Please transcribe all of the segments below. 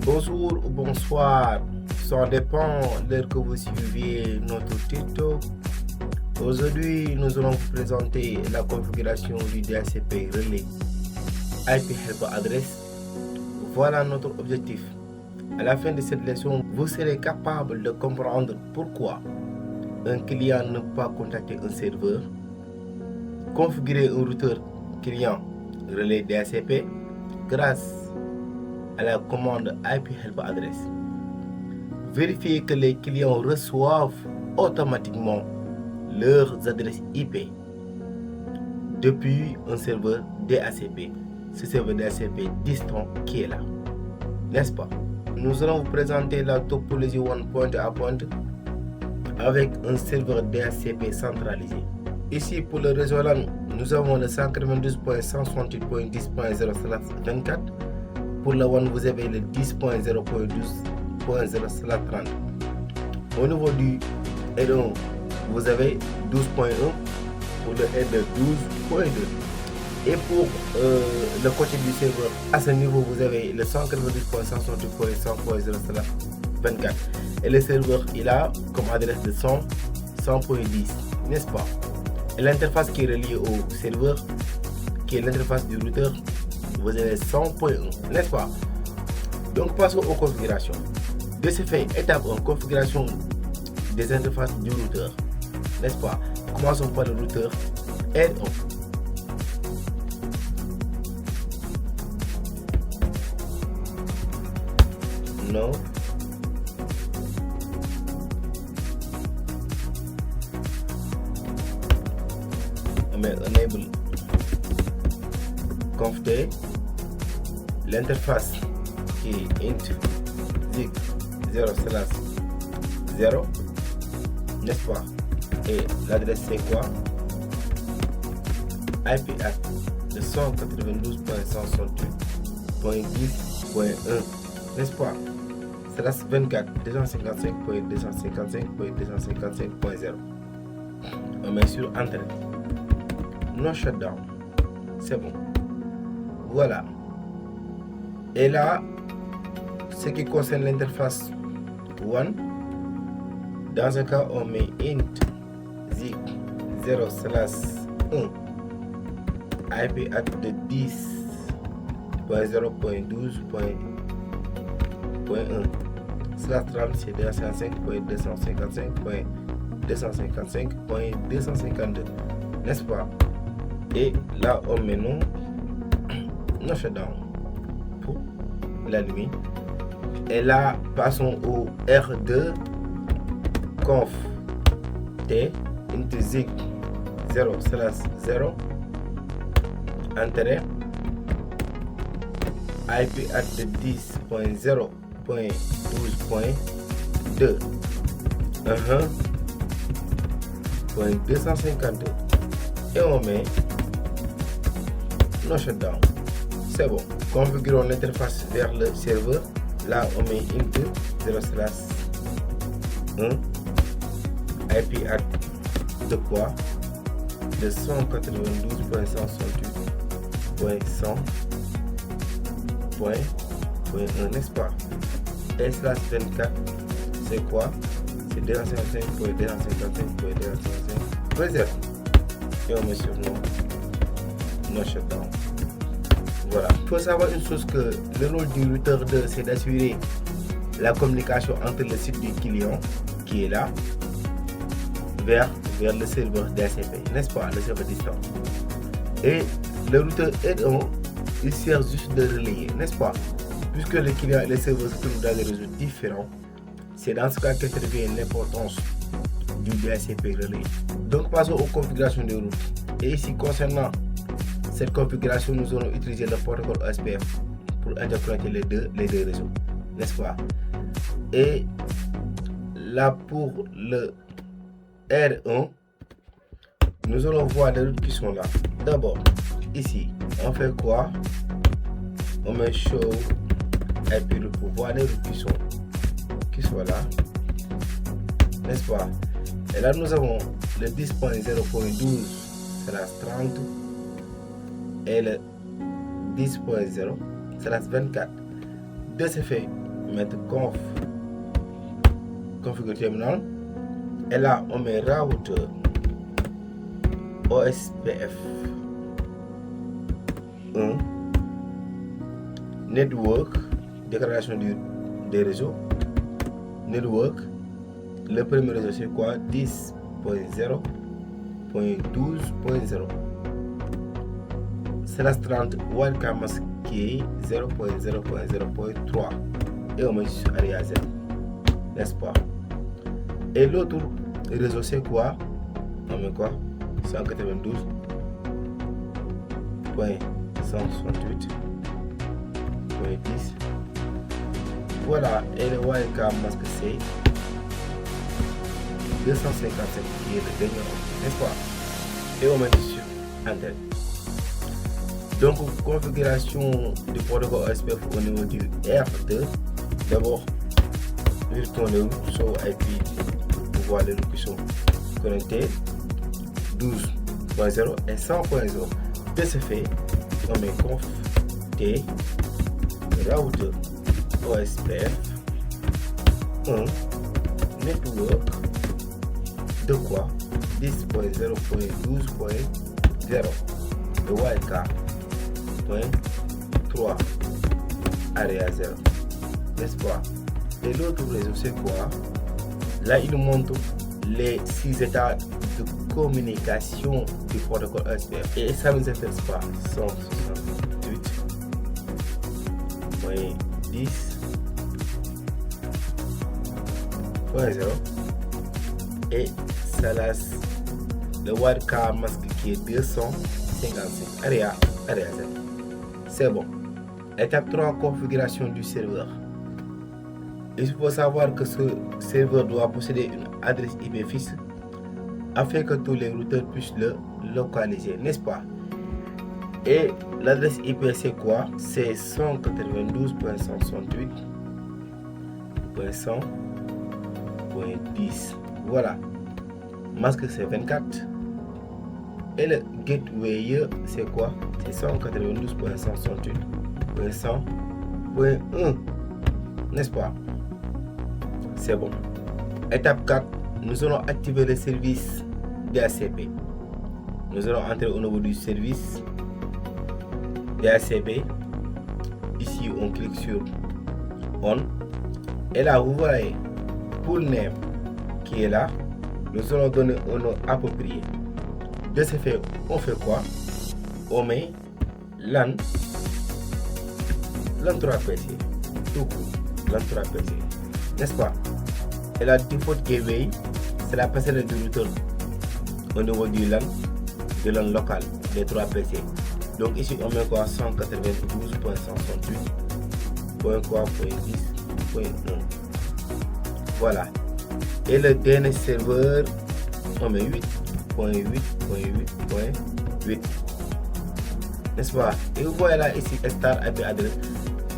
Bonjour ou bonsoir, ça dépend de l'heure que vous suivez notre TikTok. Aujourd'hui, nous allons vous présenter la configuration du DHCP relais IP Helper Address. Voilà notre objectif. À la fin de cette leçon, vous serez capable de comprendre pourquoi un client ne peut pas contacter un serveur, configurer un routeur client relais DHCP grâce à la commande IP Helper Address. Vérifier que les clients reçoivent automatiquement leurs adresses IP depuis un serveur DHCP, ce serveur DHCP distant qui est là, n'est-ce pas? Nous allons vous présenter la topologie One Point à Point avec un serveur DHCP centralisé. Ici pour le réseau LAN, nous avons le 192.168.10.0/24. Pour la WAN, vous avez le 10.0.12.0/30. Au niveau du R1, vous avez 12.1. Pour le R2, 12.2. Et pour le côté du serveur, à ce niveau, vous avez le 192.168.100.0/24. Et le serveur, il a comme adresse de 100.10, n'est-ce pas? Et l'interface qui est reliée au serveur, qui est l'interface du routeur, vous avez 100.1, n'est-ce pas? Donc passons aux configurations. De ce fait, étape 1, configuration des interfaces du routeur, n'est-ce pas? Commençons par le routeur R1. No. On met enable conft, l'interface qui est int zig 0/0, n'est-ce pas? Et l'adresse c'est quoi? IP de 192.168.10.1, n'est-ce pas? Slash 24 255.255.255.0. On met sur Enter. No shutdown. C'est bon. Voilà. Et là, ce qui concerne l'interface One, dans un cas, on met int zig 0/1 IP de 10.0.12.1 slash 30 c'est 205.255.255.252, n'est-ce pas? Et là on met no shutdown pour la nuit. Et là passons au R2 conf t int zig 0/0 enter IP de 10.0.12.2 .252 et on met no shutdown. C'est bon. Configurons l'interface vers le serveur. Là on met int 0/1 IP de quoi? De 192.168.100.1, n'est-ce pas? Et slash 24 c'est quoi? C'est 255.255.255.0 et on met sur no shutdown. Voilà. Il faut savoir une chose, que le rôle du routeur 2 c'est d'assurer la communication entre le site du client qui est là vers le serveur DHCP, n'est-ce pas? Le serveur distant. Et le routeur R1, il sert juste de relayer, n'est-ce pas? Puisque le client et le serveur se trouvent dans des réseaux différents, c'est dans ce cas qu'intervient l'importance du DHCP relais. Donc passons aux configurations de route. Et ici, concernant cette configuration, nous allons utiliser le protocole OSPF pour interpréter les deux réseaux, n'est-ce pas? Et là pour le R1, nous allons voir les routes qui sont là. D'abord, ici, on fait quoi? On met show IP route pour voir les routes qui sont là, n'est-ce pas? Et là, nous avons le 10.0.12/30 et le 10.0/24. De ce fait, mettre configure terminal. Et là, on met routeur OSPF 1, network, déclaration des réseaux, network. Le premier réseau c'est quoi? 10.0.12.0. /30 wildcard masqué 0.0.0.3 et on met sur Aria Z, n'est-ce pas? Et l'autre réseau c'est quoi? On met quoi? 192.168.10. Voilà, et le wildcard masqué c'est 257 qui est le dernier, n'est-ce pas? Et on met sur Enter. Donc, configuration du protocole OSPF au niveau du R2. D'abord, le tourner sur IP pour voir les lots qui sont connectés. 12.0 et 100.0. De ce fait, on met conf T router OSPF 1 network de quoi? 10.0.12.0 de wildcard 3 Aria 0, n'est-ce pas? Et l'autre réseau c'est quoi? Là il nous montre les 6 états de communication du protocole OSPF et ça ne nous intéresse pas. 168.10.0 et ça laisse le wildcard masque qui est 255 Aria 0. C'est bon. Étape 3, configuration du serveur. Il faut savoir que ce serveur doit posséder une adresse IP fixe afin que tous les routeurs puissent le localiser, n'est-ce pas? Et l'adresse IP c'est quoi? C'est 192.168.100.10. Voilà. Masque c'est 24. Et le gateway c'est quoi? C'est 192.168.100.1, n'est-ce pas? C'est bon. Étape 4, nous allons activer le service DHCP. Nous allons entrer au niveau du service DHCP. Ici on clique sur On. Et là vous voyez pool name qui est là. Nous allons donner un nom approprié. De ce fait, on fait quoi? On met LAN 3PC, tout court, LAN 3PC, n'est-ce pas? Et la default gateway, c'est la passerelle du routeur au niveau du LAN local des 3 PC. Donc ici on met quoi? 192.168.10.1. Voilà. Et le DNS serveur, on met 8.8.8.8, n'est-ce pas? Et vous voyez là ici star IP adresse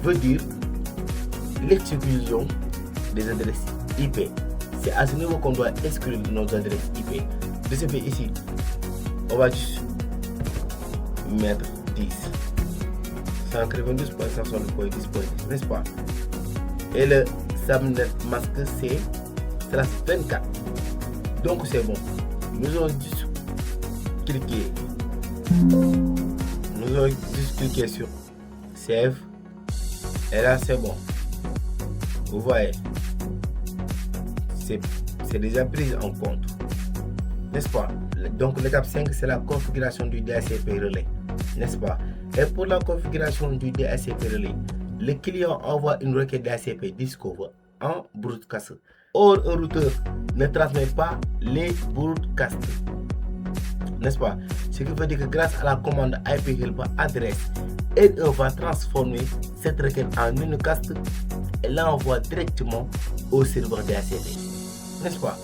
veut dire l'exclusion des adresses IP. C'est à ce niveau qu'on doit exclure nos adresses IP. De ce fait ici, on va juste mettre 10 192.168.10.10, n'est-ce pas? Et le subnet masque c'est /24. Donc c'est bon. Nous allons juste cliquer sur Save. Et là c'est bon. Vous voyez, c'est déjà pris en compte, n'est-ce pas? Donc l'étape 5 c'est la configuration du DHCP relais, n'est-ce pas? Et pour la configuration du DHCP relais, le client envoie une requête DHCP Discover en broadcast. Or un routeur ne transmet pas les broadcasts, n'est-ce pas? Ce qui veut dire que grâce à la commande IP help adresse, elle va transformer cette requête en une cast et l'envoie directement au serveur DHCP, n'est-ce pas?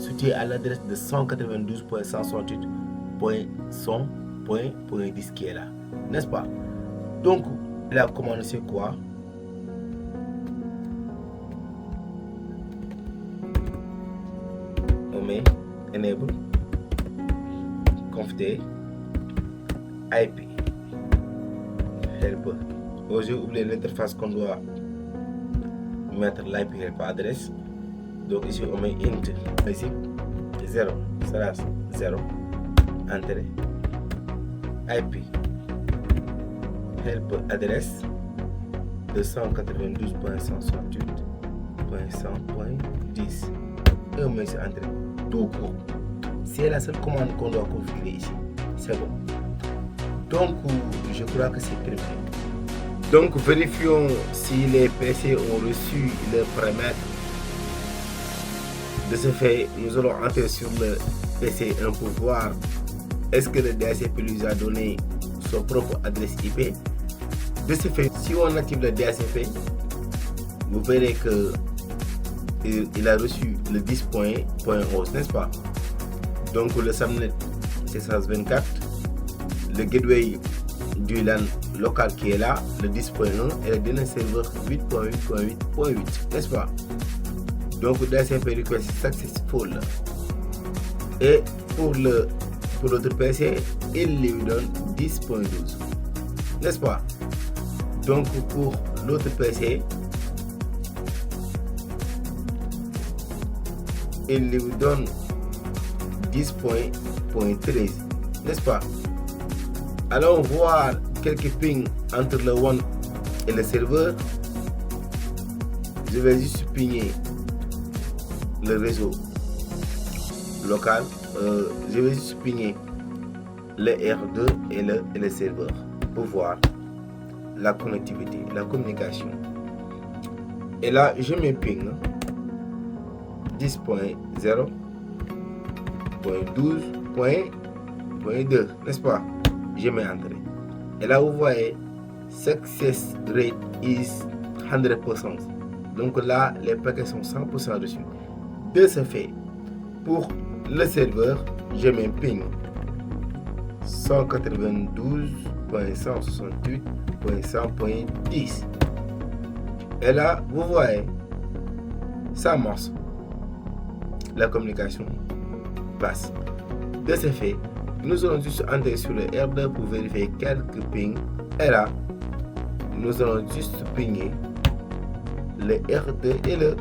Soutien à l'adresse de 192.168.100.10 qui est là, n'est-ce pas? Donc la commande c'est quoi? On met enable conft IP help. Oh, j'ai oublié l'interface qu'on doit mettre l'IP adresse. Donc ici on met int ici 0 / 0 entrée IP help adresse 292.168.100.10 et on met sur entrée tout court. C'est la seule commande qu'on doit configurer ici. C'est bon. Donc je crois que c'est terminé. Donc vérifions si les PC ont reçu leurs paramètres. De ce fait, nous allons entrer sur le PC 1 pour voir est-ce que le DHCP lui a donné son propre adresse IP. De ce fait, si on active le DHCP, vous verrez que il a reçu le 10.11, n'est-ce pas? Donc le subnet c'est 124, le gateway du LAN local qui est là, le 10.1 et le DNS serveur 8.8.8.8, n'est-ce pas? Donc DHCP request successful. Et pour l'autre PC, il lui donne 10.12, n'est-ce pas? Donc pour l'autre PC, il lui donne 10.13, n'est-ce pas? Allons voir quelques pings entre le one et le serveur. Je vais juste pinguer le réseau local. Je vais juste pinguer le R2 et le serveur pour voir la connectivité, la communication. Et là, je me ping 10.0.12.2, n'est-ce pas? Je mets entrée. Et là, vous voyez, success rate is 100%. Donc là, les paquets sont 100% reçus. De ce fait, pour le serveur, je mets ping 192.168.100.10. Et là, vous voyez, ça marche. La communication passe. De ce fait, nous allons juste entrer sur le R2 pour vérifier quelques pings. Et là, nous allons juste pinguer le R2 et le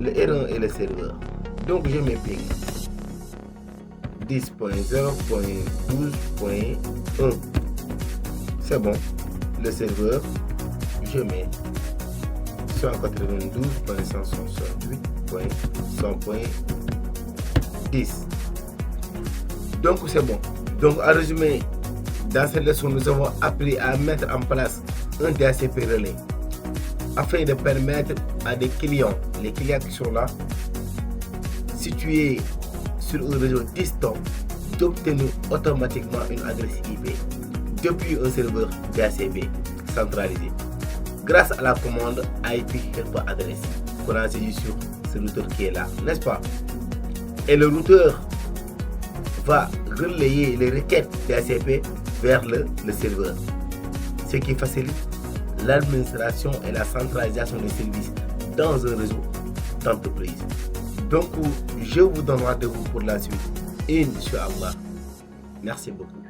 R1 et le serveur. Donc je mets ping 10.0.12.1. C'est bon. Le serveur, je mets 192.168.100.10. Donc c'est bon. Donc à résumer, dans cette leçon, nous avons appris à mettre en place un DHCP relais afin de permettre à des clients, les clients qui sont là, situés sur un réseau distant, d'obtenir automatiquement une adresse IP depuis un serveur DHCP centralisé grâce à la commande IP help adresse qu'on a saisi sur ce routeur qui est là, n'est-ce pas? Et le routeur va relayer les requêtes DHCP vers le serveur, ce qui facilite l'administration et la centralisation des services dans un réseau d'entreprise. Donc, je vous donne rendez-vous pour la suite, Inch'Allah. Merci beaucoup.